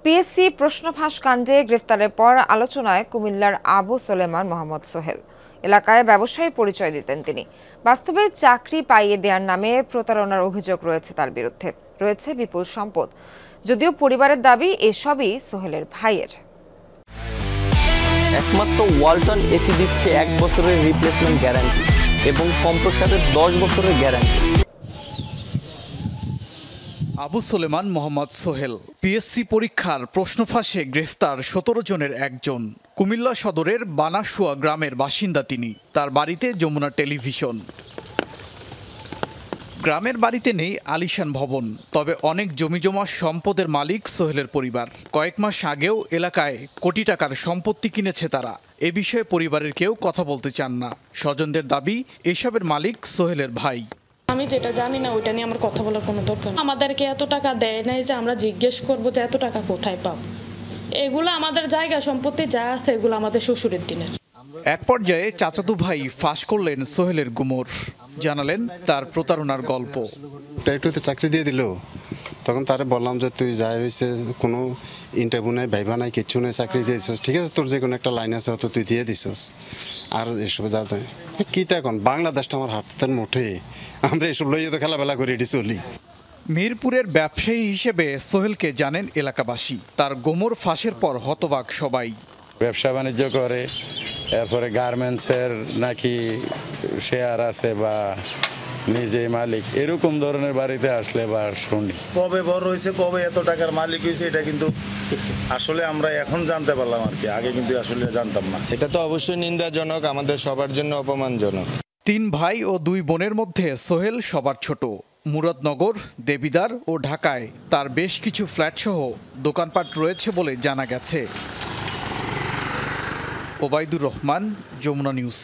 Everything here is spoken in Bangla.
পিএসসি প্রশ্ন ফাঁস কাণ্ডে গ্রেফতারের পর আলোচনায় কুমিল্লার আবু সোলেমান মোহাম্মদ সোহেল। এলাকায় ব্যবসায়ী পরিচয় দিতেন তিনি। বাস্তবে চাকরি পাইয়ে দেওয়ার নামে প্রতারণার অভিযোগ রয়েছে তার বিরুদ্ধে। রয়েছে বিপুল সম্পদ। যদিও পরিবারের দাবি এসবই সোহেলের ভাইয়ের। একমাত্র ওয়ালটন এসি দিচ্ছে 1 বছরের রিপ্লেসমেন্ট গ্যারান্টি এবং কম্প্রেসারের 10 বছরের গ্যারান্টি। আবু সোলেমান মোহাম্মদ সোহেল পিএসসি পরীক্ষার প্রশ্ন ফাঁসে গ্রেফতার 17 জনের একজন। কুমিল্লা সদরের বানাশুয়া গ্রামের বাসিন্দা তিনি। তার বাড়িতে যমুনা টেলিভিশন। গ্রামের বাড়িতে নেই আলিশান ভবন, তবে অনেক জমিজমা সম্পদের মালিক সোহেলের পরিবার। কয়েক মাস আগেও এলাকায় কোটি টাকার সম্পত্তি কিনেছে তারা। এ বিষয়ে পরিবারের কেউ কথা বলতে চান না। স্বজনদের দাবি এসবের মালিক সোহেলের ভাই। আমি যেটা জানি না ওইটা নিয়ে আমার কথা বলার কোনো দরকার নেই। আমাদেরকে এত টাকা দেয় নাই যে আমরা জিজ্ঞেস করবো যে এত টাকা কোথায় পাব। এগুলো আমাদের জায়গা সম্পত্তি যা আছে এগুলো আমাদের শ্বশুরের দিনের। এক পর্যায়ে চাচাতো ভাই ফাঁস করলেন সোহেলের গুমর। জানালেন তার প্রতারণার গল্প। একটুতে চাকরি দিয়ে দিল, তখন তারে বললাম যে তুই যাই হয়েছে কোনো ইন্টারভিউ নাই, ভাইবা নাই, কিচ্ছু নেই, চাকরি দিয়ে দিছিস, ঠিক আছে তোর যে কোনো একটা লাইন আছে হয়তো তুই দিয়ে দিছিস। আর এসব যাতে কী তা এখন বাংলাদেশটা আমার হাতের মুঠে, আমরা এসব লইয়ে তো খেলাবেলা করে এটি চলি। মিরপুরের ব্যবসায়ী হিসেবে সোহেলকে জানেন এলাকাবাসী। তার গোমর ফাঁসের পর হতবাক সবাই। ব্যবসা বাণিজ্য করে, এরপরে গার্মেন্টসের নাকি শেয়ার আছে বা নিজেই মালিক, এরকম ধরনের বাড়িতে আসলে বা শুনি। কবে বড় হয়েছে, কবে এত টাকার মালিক হয়েছে, এটা কিন্তু আসলে আমরা এখন জানতে পারলাম আর কি, আগে কিন্তু আসলে জানতাম না। এটা তো অবশ্যই নিন্দাজনক, আমাদের সবার জন্য অপমানজনক। 3 ভাই ও 2 বোনের মধ্যে সোহেল সবার ছোট। মুরাদনগর, দেবিদার ও ঢাকায় তার বেশ কিছু ফ্ল্যাটসহ দোকানপাট রয়েছে বলে জানা গেছে। ওবায়দুর রহমান, যমুনা নিউজ।